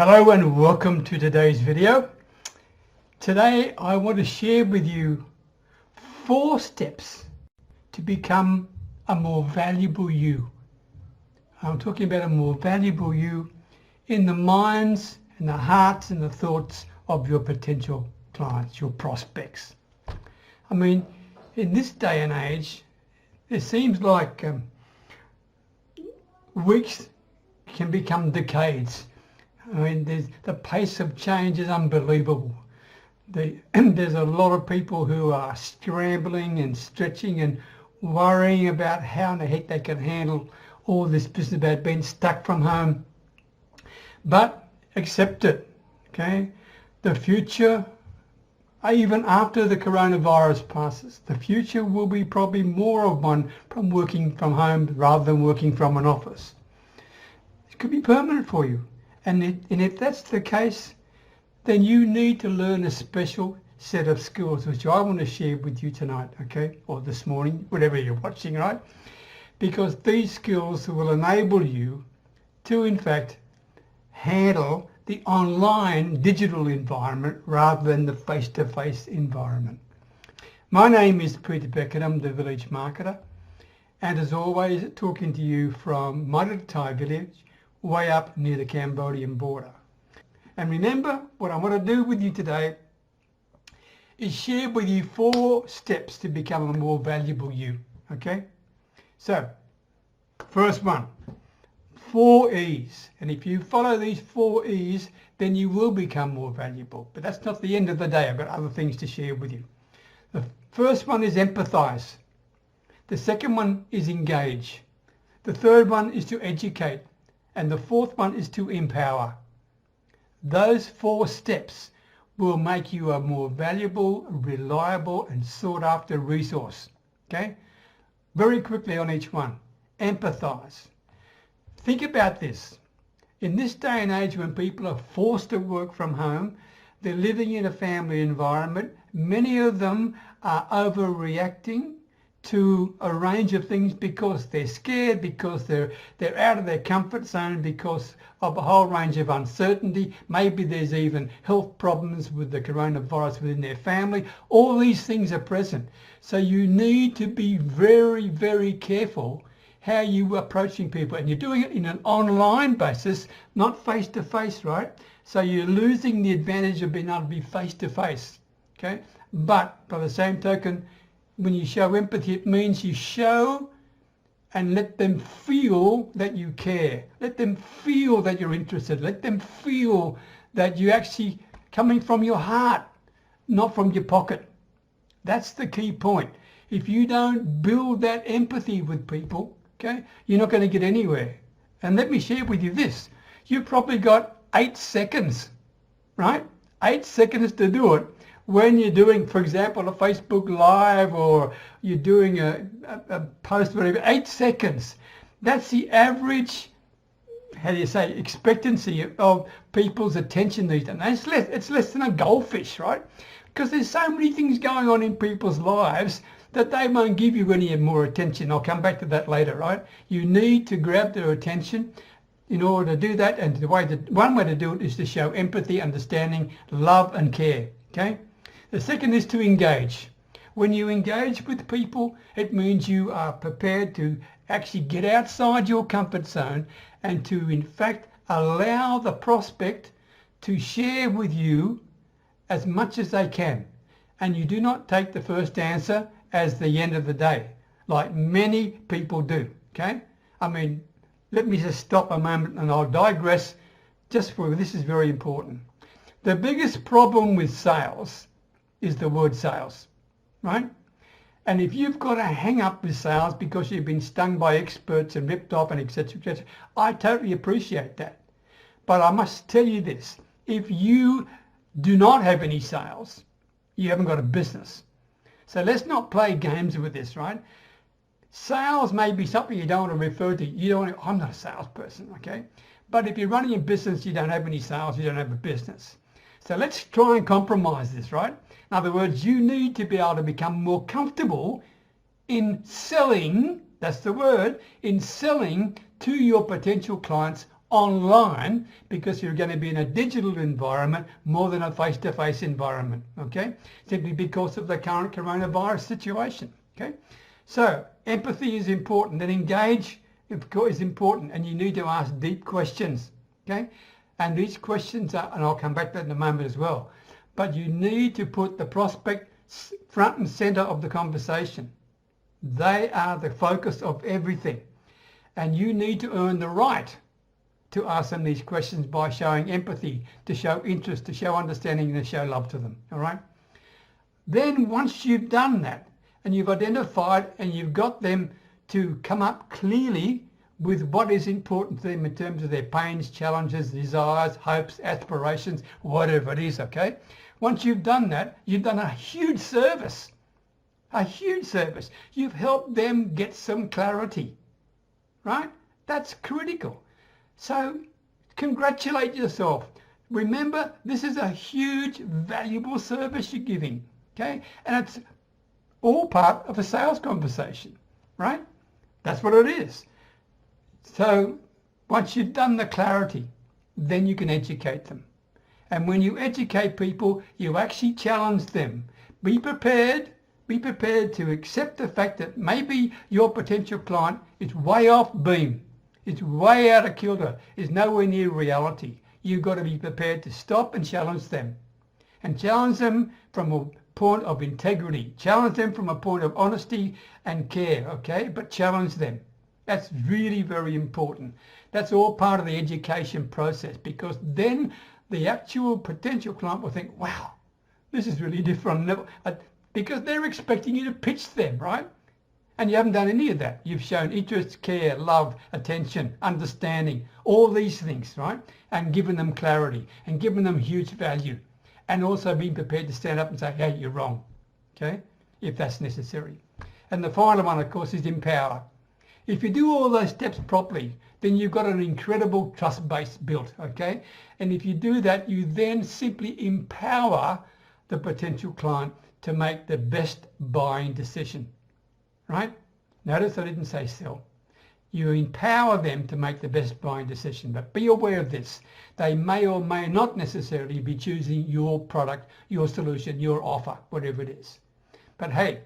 Hello and welcome to today's video. Today I want to share with you 4 steps to become a more valuable you. I'm talking about a more valuable you in the minds and the hearts and the thoughts of your potential clients, your prospects. I mean, in this day and age, it seems like weeks can become decades. I mean, the pace of change is unbelievable. There's a lot of people who are scrambling and stretching and worrying about how in the heck they can handle all this business about being stuck from home. But accept it, okay? The future, even after the coronavirus passes, the future will be probably more of one from working from home rather than working from an office. It could be permanent for you. And if that's the case, then you need to learn a special set of skills, which I want to share with you tonight, okay? Or this morning, whatever you're watching, right? Because these skills will enable you to, in fact, handle the online digital environment rather than the face-to-face environment. My name is Peter Beckenham, the Village Marketer. And as always, talking to you from my little Thai village, way up near the Cambodian border. And remember, what I want to do with you today is share with you 4 steps to become a more valuable you, okay? So, first one, 4 E's. And if you follow these 4 E's, then you will become more valuable. But that's not the end of the day. I've got other things to share with you. The first one is empathize. The second one is engage. The third one is to educate. And the fourth one is to empower. Those 4 steps will make you a more valuable, reliable and sought after resource. Okay? Very quickly on each one. Empathize. Think about this. In this day and age when people are forced to work from home, they're living in a family environment, many of them are overreacting to a range of things because they're scared, because they're out of their comfort zone, because of a whole range of uncertainty. Maybe there's even health problems with the coronavirus within their family. All these things are present. So you need to be very, very careful how you are approaching people. And you're doing it in an online basis, not face-to-face, right? So you're losing the advantage of being able to be face-to-face, okay? But by the same token, when you show empathy, it means you show and let them feel that you care. Let them feel that you're interested. Let them feel that you're actually coming from your heart, not from your pocket. That's the key point. If you don't build that empathy with people, okay, you're not going to get anywhere. And let me share with you this. You've probably got 8 seconds, right? 8 seconds to do it. When you're doing, for example, a Facebook Live or you're doing a post, whatever, 8 seconds. That's the average, how do you say, expectancy of people's attention these days. It's less than a goldfish, right? Because there's so many things going on in people's lives that they won't give you any more attention. I'll come back to that later, right? You need to grab their attention in order to do that. And one way to do it is to show empathy, understanding, love and care, okay? The second is to engage. When you engage with people, it means you are prepared to actually get outside your comfort zone and to, in fact, allow the prospect to share with you as much as they can. And you do not take the first answer as the end of the day, like many people do, okay? I mean, let me just stop a moment and I'll digress just for this is very important. The biggest problem with sales is the word sales, right? And if you've got a hang up with sales because you've been stung by experts and ripped off and etc., I totally appreciate that. But I must tell you this, if you do not have any sales, you haven't got a business. So let's not play games with this, right? Sales may be something you don't want to refer to. I'm not a salesperson, okay? But if you're running a business, you don't have any sales, you don't have a business. So let's try and compromise this, right? In other words, you need to be able to become more comfortable in selling, that's the word, in selling to your potential clients online because you're going to be in a digital environment more than a face-to-face environment, okay? Simply because of the current coronavirus situation, okay? So empathy is important, and engage is important, and you need to ask deep questions, okay? And these questions are, and I'll come back to that in a moment as well, but you need to put the prospect front and center of the conversation. They are the focus of everything, and you need to earn the right to ask them these questions by showing empathy, to show interest, to show understanding, and to show love to them, all right? Then once you've done that, and you've identified and you've got them to come up clearly with what is important to them in terms of their pains, challenges, desires, hopes, aspirations, whatever it is, okay? Once you've done that, you've done a huge service. A huge service. You've helped them get some clarity, right? That's critical. So congratulate yourself. Remember, this is a huge, valuable service you're giving, okay? And it's all part of a sales conversation, right? That's what it is. So once you've done the clarity, then you can educate them. And when you educate people, you actually challenge them. Be prepared to accept the fact that maybe your potential client is way off beam. It's way out of kilter. It's nowhere near reality. You've got to be prepared to stop and challenge them. And challenge them from a point of integrity. Challenge them from a point of honesty and care, okay? But challenge them. That's really very important. That's all part of the education process, because then the actual potential client will think, wow, this is really different. Because they're expecting you to pitch them, right? And you haven't done any of that. You've shown interest, care, love, attention, understanding, all these things, right? And given them clarity and given them huge value. And also being prepared to stand up and say, hey, you're wrong, okay? If that's necessary. And the final one, of course, is empower. If you do all those steps properly, then you've got an incredible trust base built, okay? And if you do that, you then simply empower the potential client to make the best buying decision, right? Notice I didn't say sell. You empower them to make the best buying decision, but be aware of this. They may or may not necessarily be choosing your product, your solution, your offer, whatever it is. But hey,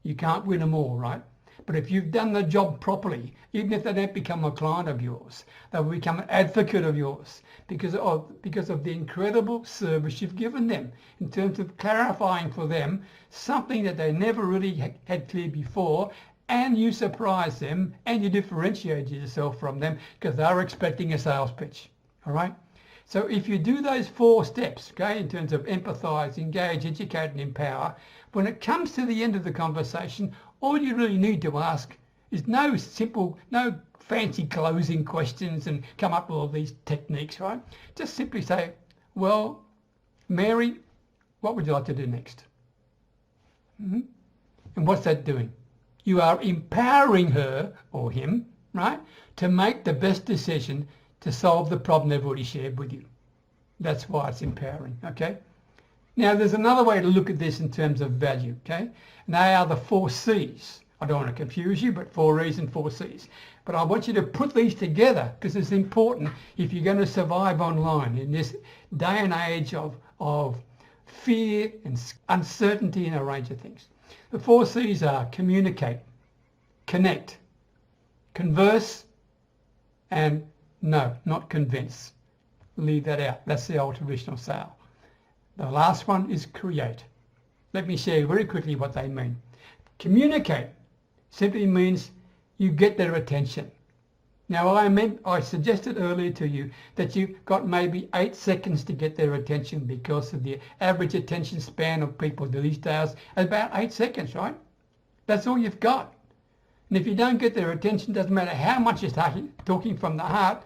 you can't win them all, right? But if you've done the job properly, even if they don't become a client of yours, they'll become an advocate of yours because of the incredible service you've given them in terms of clarifying for them something that they never really had clear before, and you surprise them and you differentiate yourself from them because they're expecting a sales pitch, all right? So if you do those 4 steps, okay, in terms of empathize, engage, educate, and empower, when it comes to the end of the conversation, all you really need to ask is no fancy closing questions and come up with all these techniques, right? Just simply say, well, Mary, what would you like to do next? And what's that doing? You are empowering her or him, right, to make the best decision to solve the problem they've already shared with you. That's why it's empowering, okay? Now, there's another way to look at this in terms of value, okay? And they are the 4 C's. I don't want to confuse you, but 4 E's and 4 C's. But I want you to put these together because it's important if you're going to survive online in this day and age of fear and uncertainty and a range of things. The 4 C's are communicate, connect, converse, and no, not convince. Leave that out. That's the old traditional sale. The last one is create. Let me share very quickly what they mean. Communicate simply means you get their attention. Now, I suggested earlier to you that you've got maybe 8 seconds to get their attention because of the average attention span of people these days is about 8 seconds, right? That's all you've got. And if you don't get their attention, doesn't matter how much you're talking from the heart,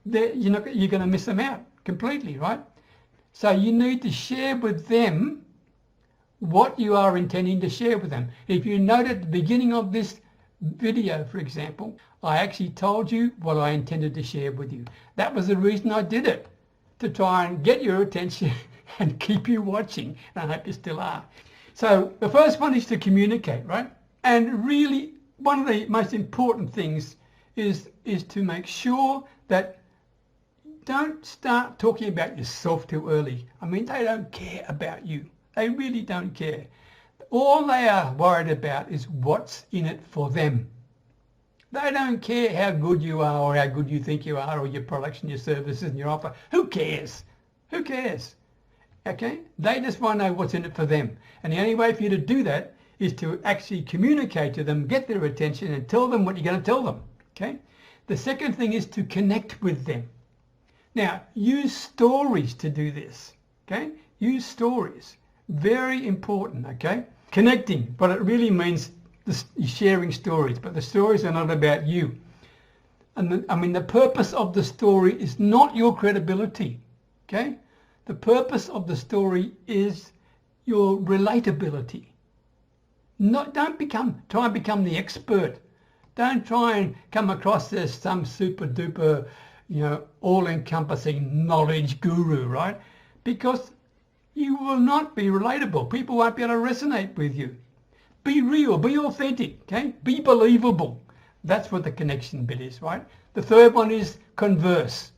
you're going to miss them out completely, right? So you need to share with them what you are intending to share with them. If you note at the beginning of this video, for example, I actually told you what I intended to share with you. That was the reason I did it, to try and get your attention and keep you watching. And I hope you still are. So the first one is to communicate, right? And really, one of the most important things is to make sure that don't start talking about yourself too early. I mean, they don't care about you. They really don't care. All they are worried about is what's in it for them. They don't care how good you are or how good you think you are or your products and your services and your offer. Who cares? Who cares? Okay? They just want to know what's in it for them. And the only way for you to do that is to actually communicate to them, get their attention and tell them what you're going to tell them. Okay? The second thing is to connect with them. Now, use stories to do this. Okay? Use stories. Very important. Okay? Connecting, but it really means sharing stories, but the stories are not about you. And the purpose of the story is not your credibility. Okay? The purpose of the story is your relatability. Don't try and become the expert. Don't try and come across as some super duper, all-encompassing knowledge guru, right? Because you will not be relatable. People won't be able to resonate with you. Be real, be authentic, okay? Be believable. That's what the connection bit is, right? The third one is converse.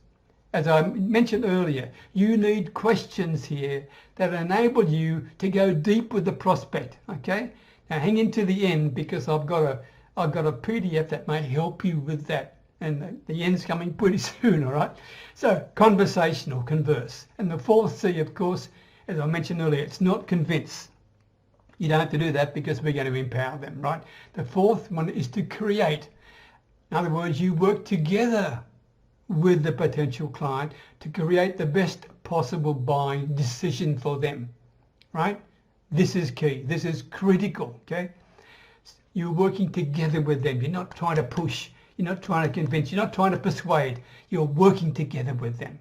As I mentioned earlier, you need questions here that enable you to go deep with the prospect, okay? Now hang in to the end because I've got a PDF that may help you with that. And the end's coming pretty soon, all right? So conversational, converse. And the fourth C, of course, as I mentioned earlier, it's not convince. You don't have to do that because we're going to empower them, right? The fourth one is to create. In other words, you work together with the potential client to create the best possible buying decision for them, right? This is key. This is critical, okay? You're working together with them. You're not trying to push. You're not trying to convince. You're not trying to persuade. You're working together with them.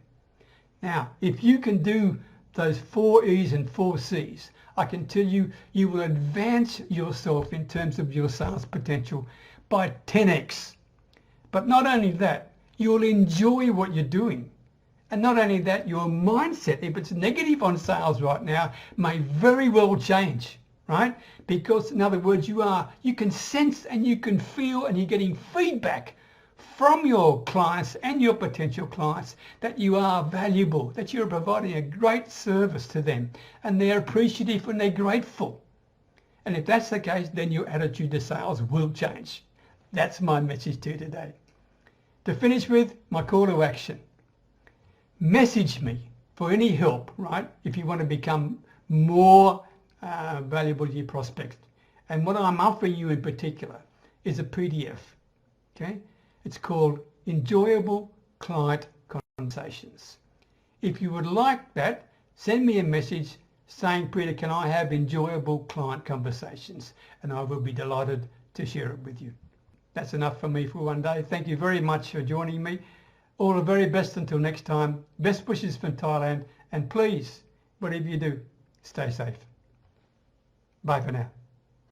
Now, if you can do those 4 E's and 4 C's, I can tell you, you will advance yourself in terms of your sales potential by 10x. But not only that, you'll enjoy what you're doing. And not only that, your mindset, if it's negative on sales right now, may very well change, right? Because in other words, you can sense and you can feel and you're getting feedback from your clients and your potential clients that you are valuable, that you're providing a great service to them and they're appreciative and they're grateful. And if that's the case, then your attitude to sales will change. That's my message to you today. To finish with, my call to action. Message me for any help, right? If you want to become more valuable to your prospects. And what I'm offering you in particular is a PDF, okay? It's called Enjoyable Client Conversations. If you would like that, send me a message saying, Peter, can I have enjoyable client conversations? And I will be delighted to share it with you. That's enough for me for one day. Thank you very much for joining me. All the very best until next time. Best wishes from Thailand. And please, whatever you do, stay safe. Bye for now.